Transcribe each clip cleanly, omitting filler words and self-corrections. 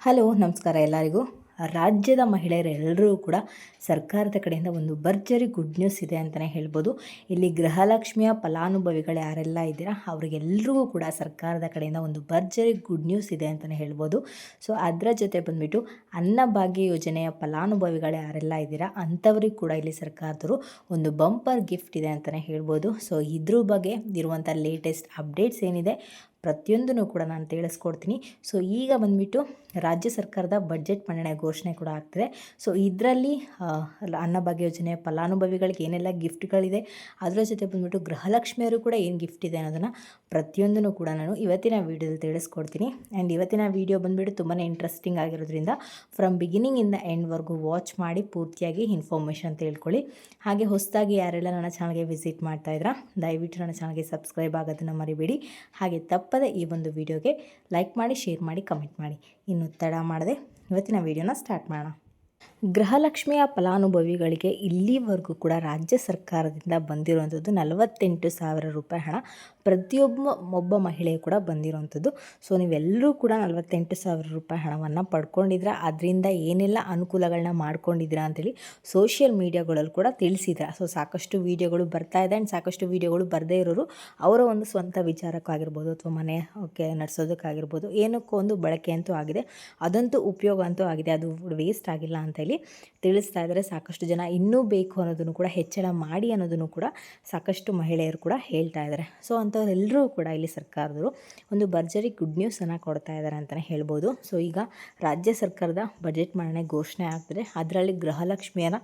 Hello ನಮಸ್ಕಾರ ಎಲ್ಲರಿಗೂ. ರಾಜ್ಯದ ಮಹಿಳೆಯರೆಲ್ಲರೂ ಕೂಡ ಸರ್ಕಾರದ ಕಡೆಯಿಂದ ಒಂದು ಭರ್ಜರಿ ಗುಡ್ ನ್ಯೂಸ್ ಇದೆ ಅಂತಲೇ ಹೇಳ್ಬೋದು. ಇಲ್ಲಿ ಗೃಹಲಕ್ಷ್ಮಿಯ ಫಲಾನುಭವಿಗಳು ಯಾರೆಲ್ಲ ಇದ್ದೀರಾ ಅವರಿಗೆಲ್ಲರಿಗೂ ಕೂಡ ಸರ್ಕಾರದ ಕಡೆಯಿಂದ ಒಂದು ಭರ್ಜರಿ ಗುಡ್ ನ್ಯೂಸ್ ಇದೆ ಅಂತಲೇ ಹೇಳ್ಬೋದು. ಸೊ ಅದರ ಜೊತೆ ಬಂದುಬಿಟ್ಟು ಅನ್ನಭಾಗ್ಯ ಯೋಜನೆಯ ಫಲಾನುಭವಿಗಳು ಯಾರೆಲ್ಲ ಇದ್ದೀರಾ ಅಂಥವ್ರಿಗೆ ಕೂಡ ಇಲ್ಲಿ ಸರ್ಕಾರದವರು ಒಂದು ಬಂಪರ್ ಗಿಫ್ಟ್ ಇದೆ ಅಂತಲೇ ಹೇಳ್ಬೋದು. ಸೊ ಇದ್ರ ಬಗ್ಗೆ ಇರುವಂಥ ಲೇಟೆಸ್ಟ್ ಅಪ್ಡೇಟ್ಸ್ ಏನಿದೆ ಪ್ರತಿಯೊಂದನ್ನು ಕೂಡ ನಾನು ತಿಳಿಸ್ಕೊಡ್ತೀನಿ. ಸೊ ಈಗ ಬಂದುಬಿಟ್ಟು ರಾಜ್ಯ ಸರ್ಕಾರದ ಬಡ್ಜೆಟ್ ಮಂಡನೆ ಘೋಷಣೆ ಕೂಡ ಆಗ್ತಿದೆ. ಸೊ ಇದರಲ್ಲಿ ಅನ್ನಭಾಗ್ಯ ಯೋಜನೆಯ ಫಲಾನುಭವಿಗಳಿಗೆ ಏನೆಲ್ಲ ಗಿಫ್ಟ್ಗಳಿದೆ, ಅದರ ಜೊತೆ ಬಂದುಬಿಟ್ಟು ಗೃಹಲಕ್ಷ್ಮಿಯವರು ಕೂಡ ಏನು ಗಿಫ್ಟ್ ಇದೆ ಅನ್ನೋದನ್ನು ಪ್ರತಿಯೊಂದನ್ನು ಕೂಡ ನಾನು ಇವತ್ತಿನ ವೀಡಿಯೋದಲ್ಲಿ ತಿಳಿಸ್ಕೊಡ್ತೀನಿ. ಆ್ಯಂಡ್ ಇವತ್ತಿನ ವೀಡಿಯೋ ಬಂದುಬಿಟ್ಟು ತುಂಬಾ ಇಂಟ್ರೆಸ್ಟಿಂಗ್ ಆಗಿರೋದ್ರಿಂದ ಫ್ರಮ್ ಬಿಗಿನಿಂಗಿಂದ ಎಂಡ್ವರೆಗೂ ವಾಚ್ ಮಾಡಿ ಪೂರ್ತಿಯಾಗಿ ಇನ್ಫಾರ್ಮೇಷನ್ ತಿಳ್ಕೊಳ್ಳಿ. ಹಾಗೆ ಹೊಸದಾಗಿ ಯಾರೆಲ್ಲ ನನ್ನ ಚಾನಲ್ಗೆ ವಿಸಿಟ್ ಮಾಡ್ತಾ ಇದ್ದೀರಾ ದಯವಿಟ್ಟು ನನ್ನ ಚಾನಲ್ಗೆ ಸಬ್ಸ್ಕ್ರೈಬ್ ಆಗೋದನ್ನು ಮರಿಬೇಡಿ. ಹಾಗೆ ತಪ್ಪದೆ ಈ ಒಂದು ವಿಡಿಯೋಗೆ ಲೈಕ್ ಮಾಡಿ, ಶೇರ್ ಮಾಡಿ, ಕಮೆಂಟ್ ಮಾಡಿ. ಇನ್ನು ತಡ ಮಾಡದೆ ಇವತ್ತಿನ ವಿಡಿಯೋನ ಸ್ಟಾರ್ಟ್ ಮಾಡೋಣ. ಗೃಹಲಕ್ಷ್ಮಿಯ ಫಲಾನುಭವಿಗಳಿಗೆ ಇಲ್ಲಿವರೆಗೂ ಕೂಡ ರಾಜ್ಯ ಸರ್ಕಾರದಿಂದ ಬಂದಿರುವಂಥದ್ದು 48,000 ರೂಪಾಯಿ ಹಣ ಪ್ರತಿಯೊಬ್ಬ ಮಹಿಳೆಯು ಕೂಡ ಬಂದಿರುವಂಥದ್ದು. ಸೊ ನೀವೆಲ್ಲರೂ ಕೂಡ 48,000 ರೂಪಾಯಿ ಹಣವನ್ನು ಪಡ್ಕೊಂಡಿದ್ದೀರಾ. ಅದರಿಂದ ಏನೆಲ್ಲ ಅನುಕೂಲಗಳನ್ನ ಮಾಡ್ಕೊಂಡಿದ್ದೀರಾ ಅಂತೇಳಿ ಸೋಷಿಯಲ್ ಮೀಡಿಯಾಗಳಲ್ಲಿ ಕೂಡ ತಿಳಿಸಿದ್ರ. ಸೊ ಸಾಕಷ್ಟು ವೀಡಿಯೋಗಳು ಬರ್ತಾ ಇದೆ ಆ್ಯಂಡ್ ಸಾಕಷ್ಟು ವೀಡಿಯೋಗಳು ಬರದೇ ಇರೋರು ಅವರ ಒಂದು ಸ್ವಂತ ವಿಚಾರಕ್ಕಾಗಿರ್ಬೋದು ಅಥವಾ ಮನೆ ನಡೆಸೋದಕ್ಕಾಗಿರ್ಬೋದು ಏನಕ್ಕೋ ಒಂದು ಬಳಕೆ ಅಂತೂ ಆಗಿದೆ, ಅದಂತೂ ಉಪಯೋಗ ಅಂತೂ ಆಗಿದೆ, ಅದು ವೇಸ್ಟ್ ಆಗಿಲ್ಲ ಅಂತೇಳಿ ತಿಳಿಸ್ತಾ ಇದ್ದಾರೆ. ಸಾಕಷ್ಟು ಜನ ಇನ್ನೂ ಬೇಕು ಅನ್ನೋದನ್ನು ಕೂಡ ಹೆಚ್ಚಳ ಮಾಡಿ ಅನ್ನೋದನ್ನು ಕೂಡ ಸಾಕಷ್ಟು ಮಹಿಳೆಯರು ಕೂಡ ಹೇಳ್ತಾ ಇದ್ದಾರೆ. ಸೊ ಅಂಥವರೆಲ್ಲರೂ ಕೂಡ ಇಲ್ಲಿ ಸರ್ಕಾರದವರು ಒಂದು ಭರ್ಜರಿ ಗುಡ್ ನ್ಯೂಸನ್ನು ಕೊಡ್ತಾ ಇದ್ದಾರೆ ಅಂತಲೇ ಹೇಳ್ಬೋದು. ಸೊ ಈಗ ರಾಜ್ಯ ಸರ್ಕಾರದ ಬಜೆಟ್ ಮಂಡನೆ ಘೋಷಣೆ ಆಗ್ತದೆ. ಅದರಲ್ಲಿ ಗೃಹಲಕ್ಷ್ಮಿಯನ್ನು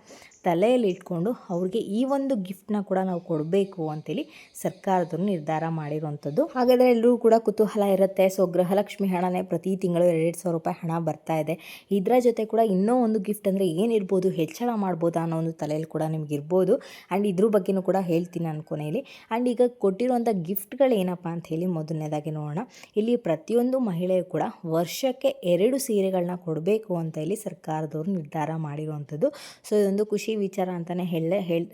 ತಲೆಯಲ್ಲಿ ಇಟ್ಕೊಂಡು ಅವ್ರಿಗೆ ಈ ಒಂದು ಗಿಫ್ಟ್ನ ಕೂಡ ನಾವು ಕೊಡಬೇಕು ಅಂತೇಳಿ ಸರ್ಕಾರದವರು ನಿರ್ಧಾರ ಮಾಡಿರುವಂಥದ್ದು. ಹಾಗಾದರೆ ಎಲ್ಲರೂ ಕೂಡ ಕುತೂಹಲ ಇರುತ್ತೆ. ಸೊ ಗೃಹಲಕ್ಷ್ಮಿ ಹಣನೇ ಪ್ರತಿ ತಿಂಗಳು 2,000 ರೂಪಾಯಿ ಹಣ ಬರ್ತಾ ಇದೆ. ಇದರ ಜೊತೆ ಕೂಡ ಇನ್ನೂ ಒಂದು ಗಿಫ್ಟ್ ಅಂದರೆ ಏನಿರ್ಬೋದು, ಹೆಚ್ಚಳ ಮಾಡ್ಬೋದಾ ಅನ್ನೋ ಒಂದು ತಲೆಯಲ್ಲಿ ಕೂಡ ನಿಮ್ಗೆ ಇರ್ಬೋದು. ಆ್ಯಂಡ್ ಇದ್ರ ಬಗ್ಗೆನೂ ಕೂಡ ಹೇಳ್ತೀನಿ ನಾನು ಕೊನೆಯಲ್ಲಿ. ಆ್ಯಂಡ್ ಈಗ ಕೊಟ್ಟಿರುವಂಥ ಗಿಫ್ಟ್ಗಳು ಏನಪ್ಪ ಅಂತ ಹೇಳಿ ಮೊದಲನೇದಾಗಿ ನೋಡೋಣ. ಇಲ್ಲಿ ಪ್ರತಿಯೊಂದು ಮಹಿಳೆಯು ಕೂಡ ವರ್ಷಕ್ಕೆ 2 ಸೀರೆಗಳನ್ನ ಕೊಡಬೇಕು ಅಂತ ಹೇಳಿ ಸರ್ಕಾರದವರು ನಿರ್ಧಾರ ಮಾಡಿರುವಂಥದ್ದು. ಸೊ ಇದೊಂದು ಖುಷಿ ವಿಚಾರ ಅಂತಲೇ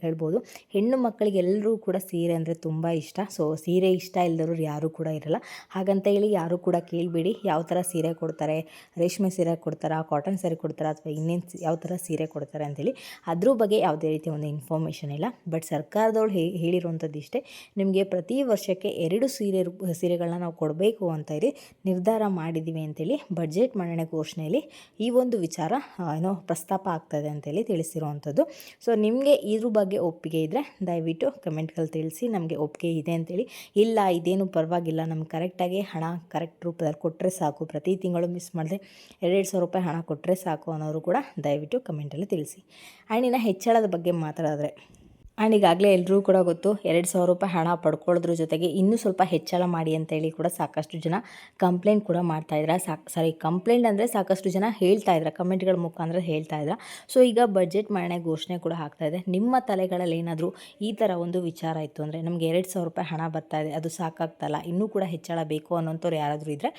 ಹೇಳ್ಬೋದು. ಹೆಣ್ಣು ಮಕ್ಕಳಿಗೆ ಎಲ್ಲರೂ ಕೂಡ ಸೀರೆ ಅಂದರೆ ತುಂಬ ಇಷ್ಟ. ಸೊ ಸೀರೆ ಇಷ್ಟ ಇಲ್ಲದವರು ಯಾರೂ ಕೂಡ ಇರಲ್ಲ. ಹಾಗಂತ ಹೇಳಿ ಯಾರೂ ಕೂಡ ಕೇಳಬೇಡಿ ಯಾವ ಥರ ಸೀರೆ ಕೊಡ್ತಾರೆ, ರೇಷ್ಮೆ ಸೀರೆ ಕೊಡ್ತಾರಾ, ಕಾಟನ್ ಸೀರೆ ಕೊಡ್ತಾರಾ ಅಥವಾ ಇನ್ನೇನು ಯಾವ ಥರ ಸೀರೆ ಕೊಡ್ತಾರೆ ಅಂತೇಳಿ ಅದ್ರ ಬಗ್ಗೆ ಯಾವುದೇ ರೀತಿಯ ಒಂದು ಇನ್ಫಾರ್ಮೇಷನ್ ಇಲ್ಲ. ಬಟ್ ಸರ್ಕಾರದವ್ರು ಹೇಳಿರುವಂಥದ್ದು ಇಷ್ಟೇ, ನಿಮಗೆ ಪ್ರತಿ ವರ್ಷಕ್ಕೆ 2 ಸೀರೆಗಳನ್ನ ನಾವು ಕೊಡಬೇಕು ಅಂತ ಹೇಳಿ ನಿರ್ಧಾರ ಮಾಡಿದ್ದೀವಿ ಅಂತೇಳಿ ಬಡ್ಜೆಟ್ ಮಂಡನೆ ಘೋಷಣೆಯಲ್ಲಿ ಈ ಒಂದು ವಿಚಾರ ಪ್ರಸ್ತಾಪ ಆಗ್ತಾಯಿದೆ ಅಂತೇಳಿ ತಿಳಿಸಿರುವಂಥದ್ದು. ಸೊ ನಿಮಗೆ ಇದ್ರ ಬಗ್ಗೆ ಒಪ್ಪಿಗೆ ಇದ್ದರೆ ದಯವಿಟ್ಟು ಕಮೆಂಟ್ಗಳು ತಿಳಿಸಿ. ನಮಗೆ ಒಪ್ಪಿಗೆ ಇದೆ ಅಂತೇಳಿ, ಇಲ್ಲ ಇದೇನು ಪರವಾಗಿಲ್ಲ ನಮ್ಗೆ ಕರೆಕ್ಟಾಗಿ ಹಣ ಕರೆಕ್ಟ್ ರೂಪದಲ್ಲಿ ಕೊಟ್ಟರೆ ಸಾಕು, ಪ್ರತಿ ತಿಂಗಳು ಮಿಸ್ ಮಾಡದೆ 2,000 ರೂಪಾಯಿ ಹಣ ಕೊಟ್ಟರೆ ಸಾಕು ಅನ್ನೋರು ಕೂಡ ದಯವಿಟ್ಟು ಕಮೆಂಟಲ್ಲಿ ತಿಳಿಸಿ. ಆ್ಯಂಡ್ ಇನ್ನು ಹೆಚ್ಚಳದ ಬಗ್ಗೆ ಮಾತಾಡಿದ್ರೆ, ಆ್ಯಂಡ್ ಈಗಾಗಲೇ ಎಲ್ಲರೂ ಕೂಡ ಗೊತ್ತು 2,000 ರೂಪಾಯಿ ಹಣ ಪಡ್ಕೊಳ್ಳೋದ್ರ ಜೊತೆಗೆ ಇನ್ನೂ ಸ್ವಲ್ಪ ಹೆಚ್ಚಳ ಮಾಡಿ ಅಂತೇಳಿ ಕೂಡ ಸಾಕಷ್ಟು ಜನ ಕಂಪ್ಲೇಂಟ್ ಕೂಡ ಮಾಡ್ತಾಯಿದ್ದಾರೆ. ಕಂಪ್ಲೇಂಟ್ ಅಂದರೆ ಸಾಕಷ್ಟು ಜನ ಹೇಳ್ತಾ ಇದ್ದಾರೆ, ಕಮೆಂಟ್ಗಳ ಮುಖಾಂತರ ಹೇಳ್ತಾ ಇದ್ದಾರೆ. ಸೊ ಈಗ ಬಡ್ಜೆಟ್ ಮಂಡನೆ ಘೋಷಣೆ ಕೂಡ ಆಗ್ತಾಯಿದೆ. ನಿಮ್ಮ ತಲೆಗಳಲ್ಲಿ ಏನಾದರೂ ಈ ಥರ ಒಂದು ವಿಚಾರ ಇತ್ತು ಅಂದರೆ ನಮಗೆ 2,000 ರೂಪಾಯಿ ಹಣ ಬರ್ತಾಯಿದೆ, ಅದು ಸಾಕಾಗ್ತಲ್ಲ, ಇನ್ನೂ ಕೂಡ ಹೆಚ್ಚಳ ಬೇಕು ಅನ್ನೋಂಥವ್ರು ಯಾರಾದರೂ ಇದ್ದರೆ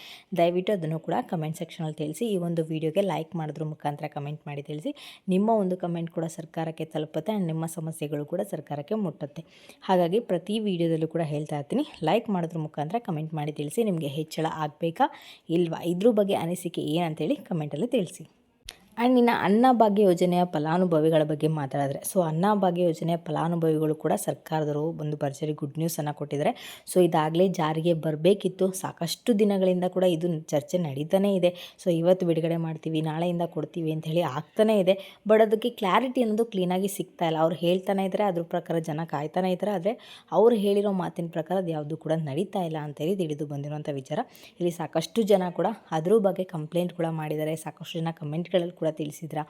ದಯವಿಟ್ಟು ಅದನ್ನು ಕೂಡ ಕಮೆಂಟ್ ಸೆಕ್ಷನಲ್ಲಿ ತಿಳಿಸಿ. ಈ ಒಂದು ವಿಡಿಯೋಗೆ ಲೈಕ್ ಮಾಡೋದ್ರ ಮುಖಾಂತರ ಕಮೆಂಟ್ ಮಾಡಿ ತಿಳಿಸಿ. ನಿಮ್ಮ ಒಂದು ಕಮೆಂಟ್ ಕೂಡ ಸರ್ಕಾರಕ್ಕೆ ತಲುಪುತ್ತೆ ಆ್ಯಂಡ್ ನಿಮ್ಮ ಸಮಸ್ಯೆಗಳು ಕೂಡ ಸರ್ಕಾರಕ್ಕೆ ಮುಟ್ಟುತ್ತೆ. ಹಾಗಾಗಿ ಪ್ರತಿ ವಿಡಿಯೋದಲ್ಲೂ ಕೂಡ ಹೇಳ್ತಾ ಇರ್ತೀನಿ, ಲೈಕ್ ಮಾಡೋದ್ರ ಮುಖಾಂತರ ಕಮೆಂಟ್ ಮಾಡಿ ತಿಳಿಸಿ. ನಿಮಗೆ ಹೆಚ್ಚಳ ಆಗಬೇಕಾ ಇಲ್ವಾ, ಇದ್ರ ಬಗ್ಗೆ ಅನಿಸಿಕೆ ಏನಂತೇಳಿ ಕಮೆಂಟಲ್ಲಿ ತಿಳಿಸಿ. ಆ್ಯಂಡ್ ಇನ್ನು ಅನ್ನಭಾಗ್ಯ ಯೋಜನೆಯ ಫಲಾನುಭವಿಗಳ ಬಗ್ಗೆ ಮಾತಾಡಿದ್ರೆ, ಸೊ ಅನ್ನಭಾಗ್ಯ ಯೋಜನೆಯ ಫಲಾನುಭವಿಗಳು ಕೂಡ ಸರ್ಕಾರದವರು ಒಂದು ಭರ್ಜರಿ ಗುಡ್ ನ್ಯೂಸನ್ನು ಕೊಟ್ಟಿದ್ದಾರೆ. ಸೊ ಇದಾಗಲೇ ಜಾರಿಗೆ ಬರಬೇಕಿತ್ತು, ಸಾಕಷ್ಟು ದಿನಗಳಿಂದ ಕೂಡ ಇದು ಚರ್ಚೆ ನಡೀತಾನೇ ಇದೆ. ಸೊ ಇವತ್ತು ಬಿಡುಗಡೆ ಮಾಡ್ತೀವಿ, ನಾಳೆಯಿಂದ ಕೊಡ್ತೀವಿ ಅಂತ ಹೇಳಿ ಆಗ್ತಾನೇ ಇದೆ. ಬಟ್ ಅದಕ್ಕೆ ಕ್ಲಾರಿಟಿ ಅನ್ನೋದು ಕ್ಲೀನಾಗಿ ಸಿಗ್ತಾ ಇಲ್ಲ. ಅವ್ರು ಹೇಳ್ತಾನೆ ಇದ್ದಾರೆ, ಅದ್ರ ಪ್ರಕಾರ ಜನ ಕಾಯ್ತಾನೆ ಇದ್ದಾರೆ. ಆದರೆ ಅವ್ರು ಹೇಳಿರೋ ಮಾತಿನ ಪ್ರಕಾರ ಅದು ಯಾವುದು ಕೂಡ ನಡೀತಾ ಇಲ್ಲ ಅಂತೇಳಿ ತಿಳಿದು ಬಂದಿರುವಂಥ ವಿಚಾರ. ಇಲ್ಲಿ ಸಾಕಷ್ಟು ಜನ ಕೂಡ ಅದ್ರ ಬಗ್ಗೆ ಕಂಪ್ಲೇಂಟ್ ಕೂಡ ಮಾಡಿದ್ದಾರೆ. ಸಾಕಷ್ಟು ಜನ ಕಮೆಂಟ್ಗಳಲ್ಲಿ ಕೂಡ ತಿಳಿಸಿದ್ರ,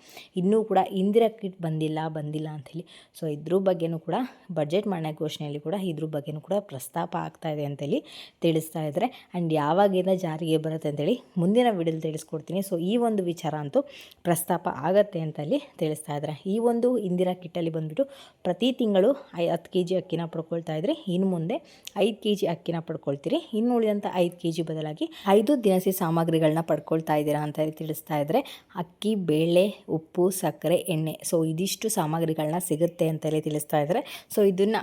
ಇನ್ನೂ ಕೂಡ ಇಂದಿರಾ ಕಿಟ್ ಬಂದಿಲ್ಲ ಅಂಥೇಳಿ. ಸೊ ಇದ್ರ ಬಗ್ಗೆನೂ ಕೂಡ ಬಡ್ಜೆಟ್ ಮಂಡನೆ ಘೋಷಣೆಯಲ್ಲಿ ಕೂಡ ಇದ್ರ ಬಗ್ಗೆನೂ ಕೂಡ ಪ್ರಸ್ತಾಪ ಆಗ್ತಾ ಇದೆ ಅಂತೇಳಿ ತಿಳಿಸ್ತಾ ಇದ್ದಾರೆ. ಆ್ಯಂಡ್ ಯಾವಾಗಿಂದ ಜಾರಿಗೆ ಬರುತ್ತೆ ಅಂತೇಳಿ ಮುಂದಿನ ವಿಡಿಯೋದಲ್ಲಿ ತಿಳಿಸ್ಕೊಡ್ತೀನಿ. ಸೊ ಈ ಒಂದು ವಿಚಾರ ಅಂತೂ ಪ್ರಸ್ತಾಪ ಆಗತ್ತೆ ಅಂತೇಳಿ ತಿಳಿಸ್ತಾ ಇದ್ದಾರೆ. ಈ ಒಂದು ಇಂದಿರಾ ಕಿಟ್ಟಲ್ಲಿ ಬಂದುಬಿಟ್ಟು ಪ್ರತಿ ತಿಂಗಳು 10 kg ಅಕ್ಕಿನ ಪಡ್ಕೊಳ್ತಾ ಇದ್ರಿ, ಇನ್ನು ಮುಂದೆ 5 kg ಅಕ್ಕಿನ ಪಡ್ಕೊಳ್ತೀರಿ. ಇನ್ನು ಉಳಿದಂಥ 5 kg ಬದಲಾಗಿ 5 ದಿನಸಿ ಸಾಮಗ್ರಿಗಳನ್ನ ಪಡ್ಕೊಳ್ತಾ ಇದ್ದೀರಾ ಅಂತ ತಿಳಿಸ್ತಾ ಇದ್ದಾರೆ. ಅಕ್ಕಿ, ಬೇಳೆ, ಉಪ್ಪು, ಸಕ್ಕರೆ, ಎಣ್ಣೆ. ಸೊ ಇದಿಷ್ಟು ಸಾಮಗ್ರಿಗಳನ್ನ ಸಿಗುತ್ತೆ ಅಂತಲೇ ತಿಳಿಸ್ತಾ ಇದ್ದಾರೆ. ಸೊ ಇದನ್ನು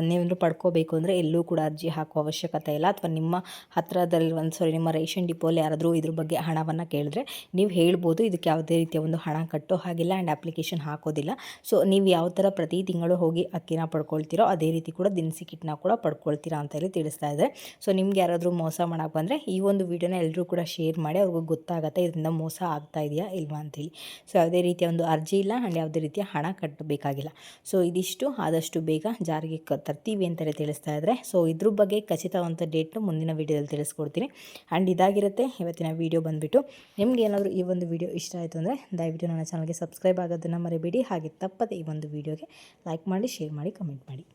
ನೀವು ಪಡ್ಕೋಬೇಕು ಅಂದರೆ ಎಲ್ಲೂ ಕೂಡ ಅರ್ಜಿ ಹಾಕುವ ಅವಶ್ಯಕತೆ ಇಲ್ಲ. ಅಥವಾ ನಿಮ್ಮ ಹತ್ತಿರದಲ್ಲಿ ನಿಮ್ಮ ರೇಷನ್ ಡಿಪೋಲಿ ಯಾರಾದರೂ ಇದ್ರ ಬಗ್ಗೆ ಹಣವನ್ನು ಕೇಳಿದ್ರೆ ನೀವು ಹೇಳ್ಬೋದು. ಇದಕ್ಕೆ ಯಾವುದೇ ರೀತಿಯ ಒಂದು ಹಣ ಕಟ್ಟೋ ಹಾಗಿಲ್ಲ ಆ್ಯಂಡ್ ಅಪ್ಲಿಕೇಶನ್ ಹಾಕೋದಿಲ್ಲ. ಸೊ ನೀವು ಯಾವ ಥರ ಪ್ರತಿ ತಿಂಗಳು ಹೋಗಿ ಅಕ್ಕಿನ ಪಡ್ಕೊಳ್ತೀರೋ ಅದೇ ರೀತಿ ಕೂಡ ದಿನಸಿ ಕಿಟ್ನ ಕೂಡ ಪಡ್ಕೊಳ್ತೀರಾ ಅಂತ ಹೇಳಿ ತಿಳಿಸ್ತಾ ಇದೆ. ಸೊ ನಿಮ್ಗೆ ಯಾರಾದರೂ ಮೋಸ ಮಾಡೋಕ್ಕೆ ಬಂದರೆ ಈ ಒಂದು ವಿಡಿಯೋನ ಎಲ್ಲರೂ ಕೂಡ ಶೇರ್ ಮಾಡಿ, ಅವ್ರಿಗೂ ಗೊತ್ತಾಗುತ್ತೆ ಇದರಿಂದ ಮೋಸ ಆಗ್ತಾ ಇದೆಯಾ ಇಲ್ವಾ ಅಂತೇಳಿ. ಸೊ ಯಾವುದೇ ರೀತಿಯ ಒಂದು ಅರ್ಜಿ ಇಲ್ಲ ಆ್ಯಂಡ್ ಯಾವುದೇ ರೀತಿಯ ಹಣ ಕಟ್ಟಬೇಕಾಗಿಲ್ಲ. ಸೊ ಇದಿಷ್ಟು ಆದಷ್ಟು ಬೇಗ ಜಾರಿಗೆ ತರ್ತೀವಿ ಅಂತಲೇ ತಿಳಿಸ್ತಾ ಇದ್ದಾರೆ. ಸೊ ಇದ್ರ ಬಗ್ಗೆ ಖಚಿತವಂತ ಡೇಟ್ನು ಮುಂದಿನ ವೀಡಿಯೋದಲ್ಲಿ ತಿಳಿಸ್ಕೊಡ್ತೀನಿ. ಆ್ಯಂಡ್ ಇದಾಗಿರುತ್ತೆ ಇವತ್ತಿನ ವೀಡಿಯೋ ಬಂದುಬಿಟ್ಟು. ನಿಮ್ಗೆ ಏನಾದರೂ ಈ ಒಂದು ವಿಡಿಯೋ ಇಷ್ಟ ಆಯಿತು ಅಂದರೆ ದಯವಿಟ್ಟು ನನ್ನ ಚಾನಲ್ಗೆ ಸಬ್ಸ್ಕ್ರೈಬ್ ಆಗೋದನ್ನು ಮರಿಬೇಡಿ. ಹಾಗೆ ತಪ್ಪದೆ ಈ ಒಂದು ವಿಡಿಯೋಗೆ ಲೈಕ್ ಮಾಡಿ, ಶೇರ್ ಮಾಡಿ, ಕಮೆಂಟ್ ಮಾಡಿ.